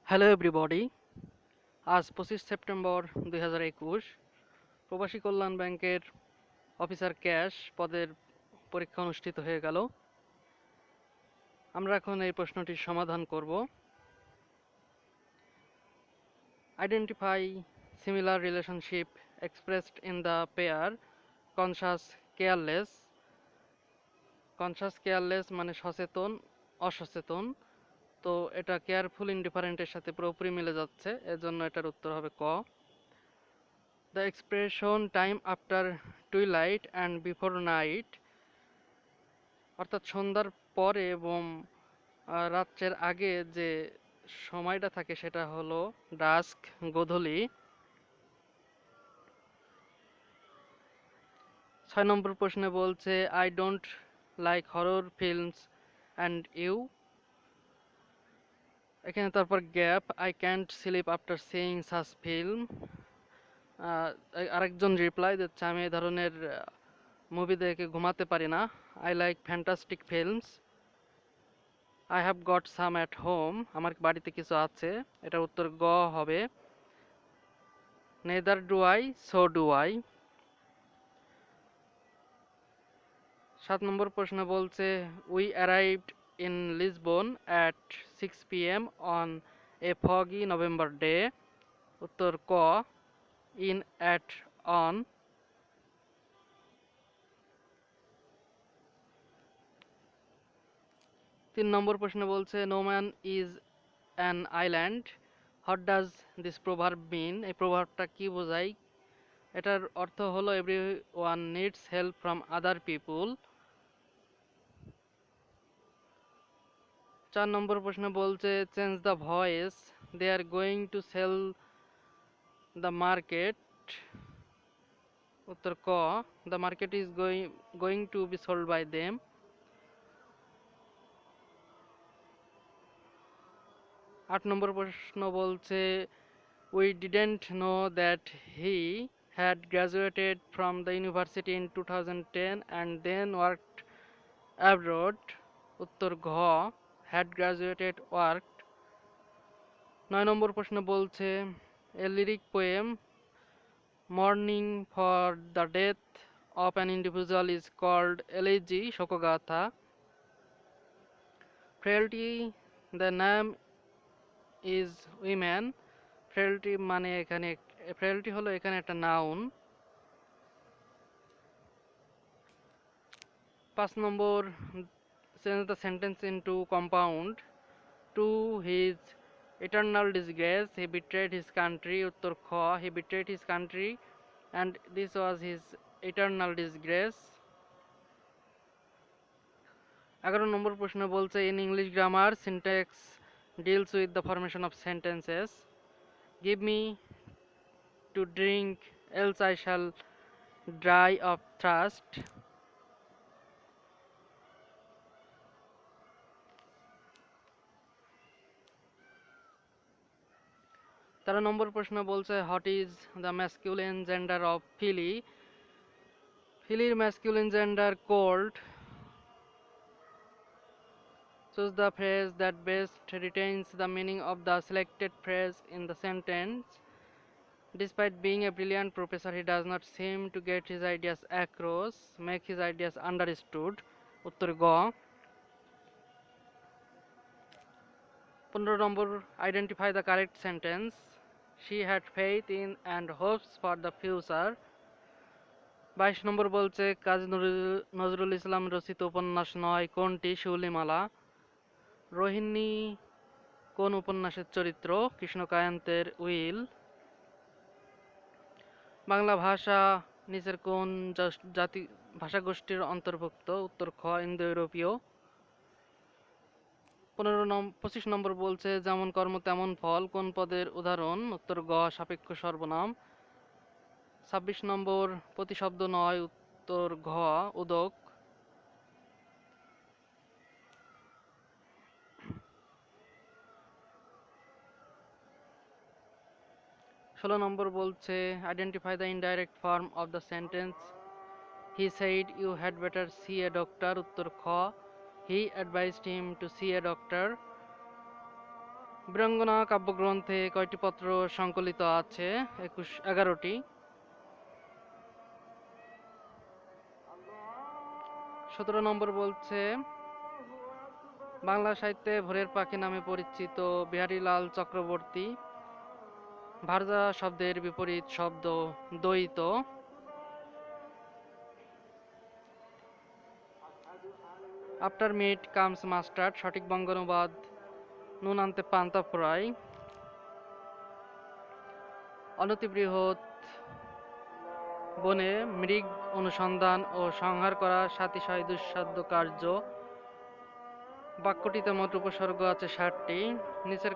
Hello everybody. আজ 25 September 2021 প্রবাসী কল্যাণ ব্যাংকের অফিসার ক্যাশ পদের পরীক্ষা অনুষ্ঠিত হয়ে গেল। আমরা এখন এই প্রশ্নটির সমাধান করব। Identify similar relationship expressed in the pair conscious careless. Conscious careless মানে সচেতন অসচেতন, তো এটা কেয়ারফুল ইনডিফারেন্টের সাথে পুরোপুরি মিলে যাচ্ছে, এজন্য এটার উত্তর হবে ক। The expression time after twilight and before night অর্থাৎ সন্ধ্যার পরে এবং রাত্রের আগে যে সময়টা থাকে সেটা হলো ডাস্ক, গোধূলি। 6 নম্বর প্রশ্নে বলছে I don't like horror films and you. এখানে তারপর gap, I can't sleep after seeing such film. আরেকজন রিপ্লাই দিচ্ছে আমি এই ধরনের মুভি দেখে ঘুমাতে পারি না। I like fantastic films. I have got some at home. আমার বাড়িতে কিছু আছে। এটার উত্তর গ হবে। Neither do I, so do I. 7 নম্বর প্রশ্ন বলছে we arrived in Lisbon at 6 p.m. On a foggy November day. উত্তর ক, ইন অ্যাট অন। 3 নম্বর প্রশ্ন বলছে no man is an island. What does this proverb mean. এই প্রভাবটা কি বোঝায়? এটার অর্থ হলো every one needs help from other people. 4 নম্বর প্রশ্ন বলছে change the voice, they are going to sell the market. উত্তর ক, the market is going to be sold by them. 8 নম্বর প্রশ্ন বলছে we didn't know that he had graduated from the university in 2010 and then worked abroad. উত্তর ঘ, had graduated worked। 9 নম্বর প্রশ্ন বলছে a lyric poem mourning for the death of an individual is called elegy, শোকগাথা। Frailty the name is woman. Frailty মানে এখানে frailty হলো এখানে একটা নাউন। 5 নম্বর change the sentence into compound. To his eternal disgrace he betrayed his country। উত্তর খ, he betrayed his country and this was his eternal disgrace। 11 নম্বর প্রশ্ন বলছে in English grammar syntax deals with the formation of sentences। give me to drink else I shall die of thirst। 13 নম্বর প্রশ্ন বলছে what is the masculine gender of Philly। ফিলির masculine gender cold। choose the phrase that best retains the meaning of the selected phrase in the sentence। despite being a brilliant professor he does not seem to get his ideas across, make his ideas understood। উত্তর গ। 15 নম্বর identify the correct sentence। she had faith in and hopes for the future। 22 নম্বর বলছে কাজী নজরুল ইসলাম রচিত উপন্যাস নয় কোনটি? শিউলিমালা। রোহিণী কোন উপন্যাসের চরিত্র? কৃষ্ণকায়ন্তের উইল। বাংলা ভাষা নিচের কোন জাতি ভাষাগোষ্ঠীর অন্তর্ভুক্ত? উত্তর খ, ইন্দো ইউরোপীয়। 25 নম্বর বলছে যেমন কর্ম তেমন ফল কোন পদের উদাহরণ? উত্তর গ, সাপেক্ষ সর্বনাম। 26 নম্বর প্রতিশব্দ নয়, উত্তর ঘ, উদক। 16 নম্বর বলছে identify the indirect form of the sentence he said you had better see a doctor. উত্তর খ, he advised him to see a doctor. Birangana কাব্যগ্রন্থে কয়টি পত্র সংকলিত আছে? 11টি। 17 নম্বর বলছে বাংলা সাহিত্যে ভোরের পাখি নামে পরিচিত বিহারীলাল চক্রবর্তী ভারজা শব্দের বিপরীত শব্দ দ্বৈত। আফটার মিট কামস মাস্টার্ড, সঠিক বঙ্গানুবাদ নুন আনতে পান্তা ফ্রাই। অনতিবৃহৎ বনে মৃগ অনুসন্ধান ও সংহার করা সাতিশয় দুঃসাধ্য কার্য। বাক্যটিতে মোট উপসর্গ আছে 60টি। নিচের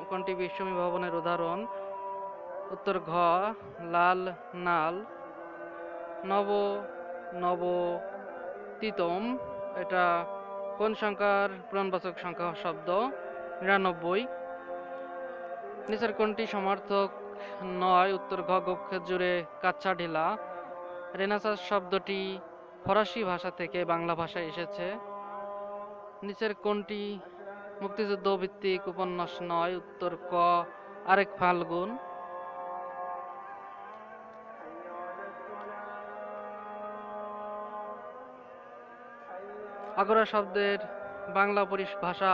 কোনটি বিশ্বমী ভবনের উদাহরণ? উত্তর ঘ লাল নাল। নব নবতিতম, এটা কোন সংখ্যার পূরণবাচক সংখ্যা শব্দ? 99। নিচের কোনটি সমার্থক নয়? উত্তর ঘ গোক্ষের কাচ্চা ঢিলা। রেনেসাঁস শব্দটি ফরাসি ভাষা থেকে বাংলা ভাষায় এসেছে। নিচের কোনটি মুক্তিযুদ্ধ ভিত্তিক উপন্যাস নয়? উত্তর ক আরেক ফাল্গুন। আগরা শব্দের বাংলা পরিভাষা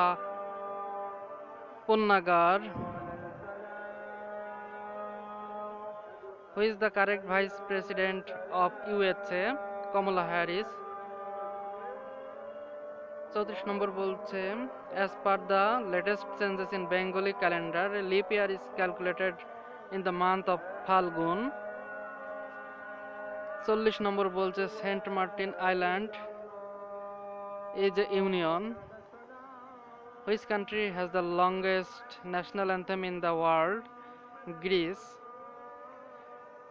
পণ্যাগার। Who is the correct vice president of USA? Kamala Harris. 34 নম্বর বলছে as per the latest changes in Bengali calendar, leap year is calculated in the month of Falgun. 40 নম্বর বলছে Saint Martin island is a union. Which country has the longest national anthem in the world? Greece.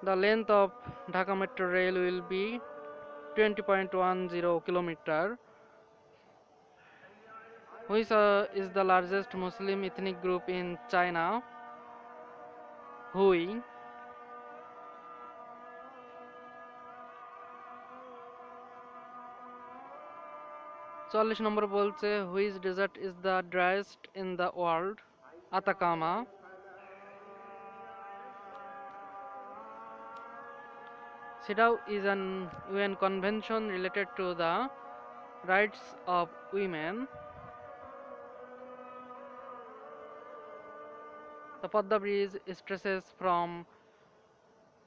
The length of Dhaka Metro Rail will be 20.10 kilometer. Which is the largest Muslim ethnic group in China? Hui. 44 নম্বর বলছে which desert is the driest in the world? Atacama. CEDAW is an UN convention related to the rights of women. The Padda Bridge stretches from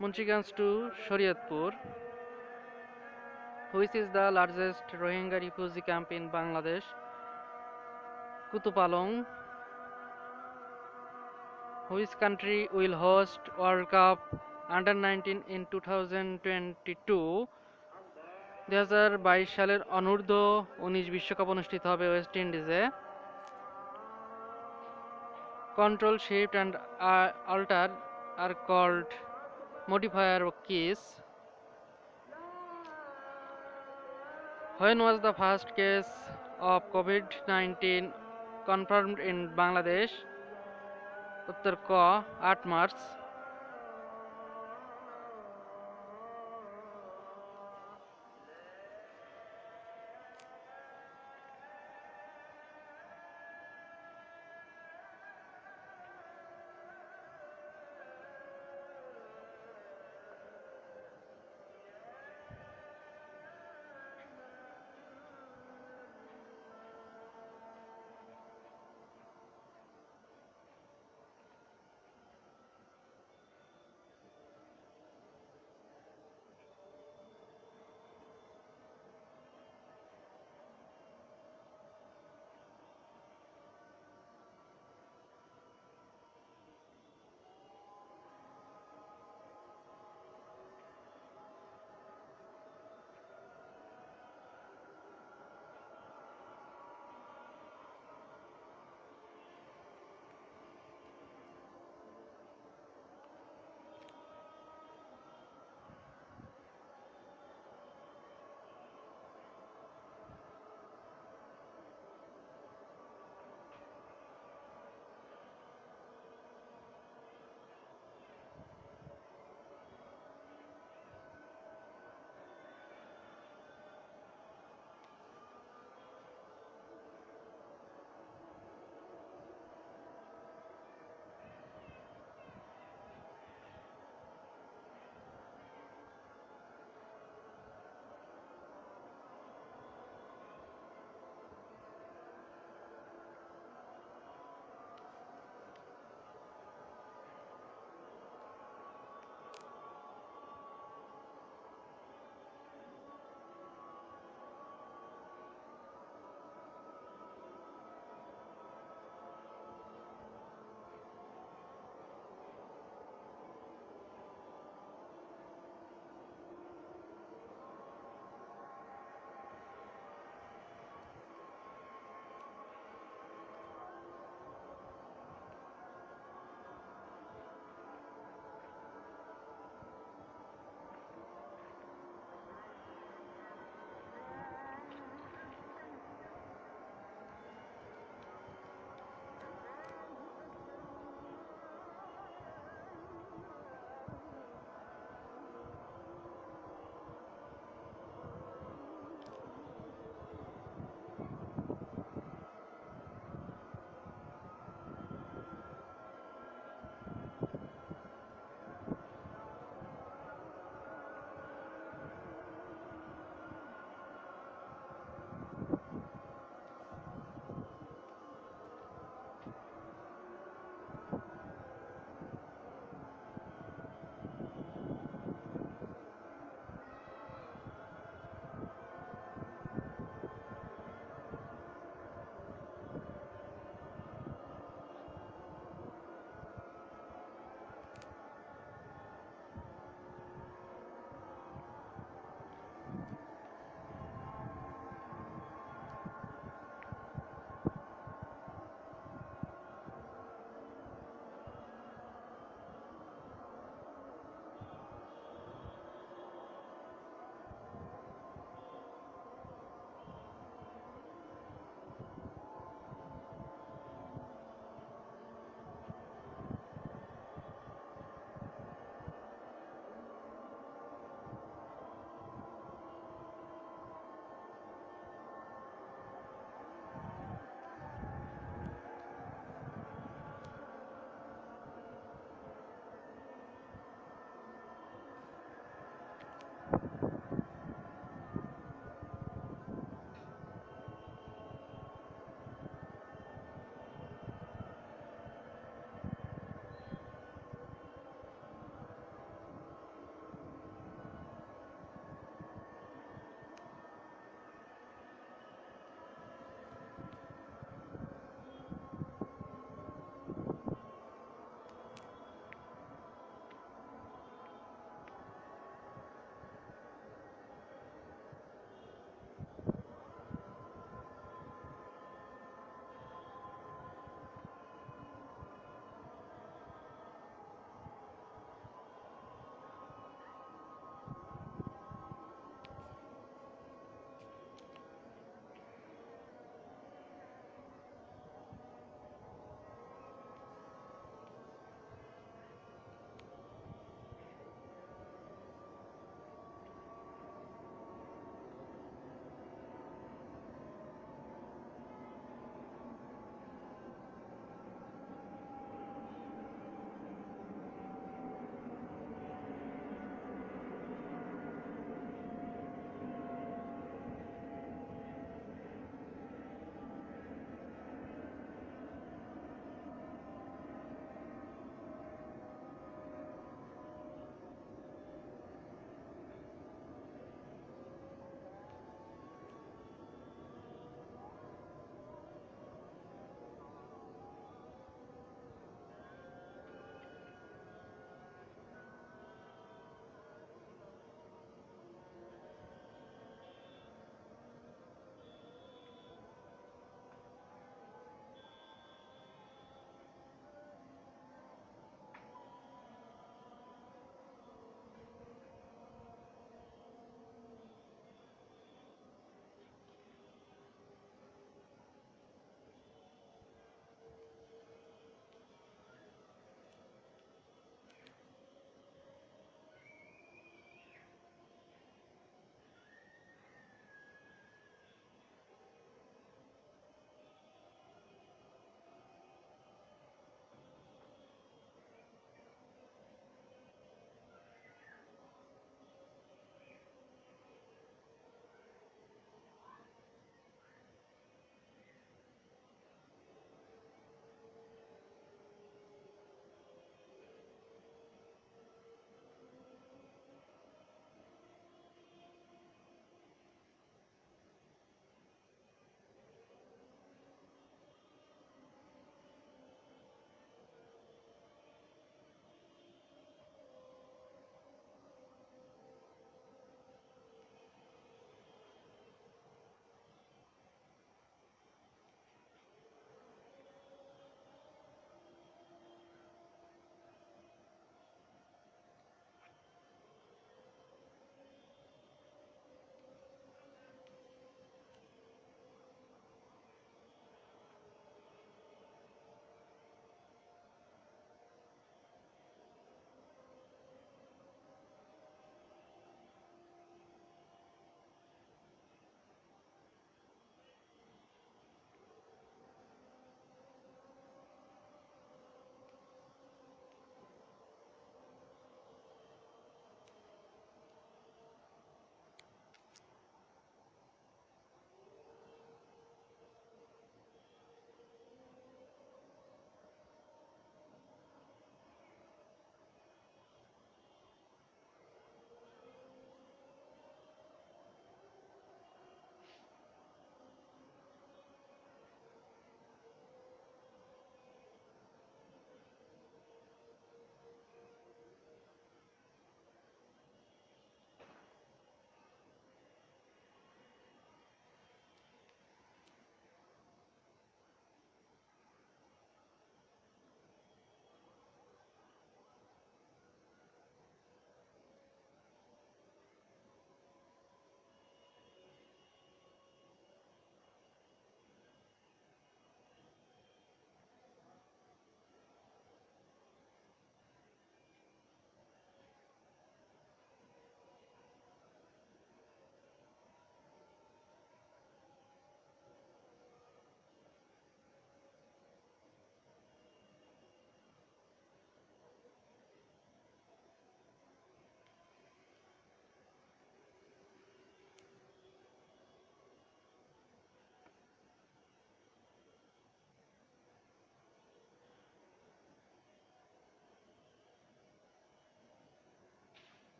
Munchiganj to Shariatpur. Which is the largest Rohingya refugee camp in Bangladesh? Kutupalong. Which country will host World Cup Under-19 in 2022? 2022 সালের অনূর্ধ্ব 19 বিশ্বকাপ অনুষ্ঠিত হবে West ইন্ডিজে। Control, shift and alter are called modifier keys. When was the first case of COVID-19 confirmed in Bangladesh? Uttar K 8 March.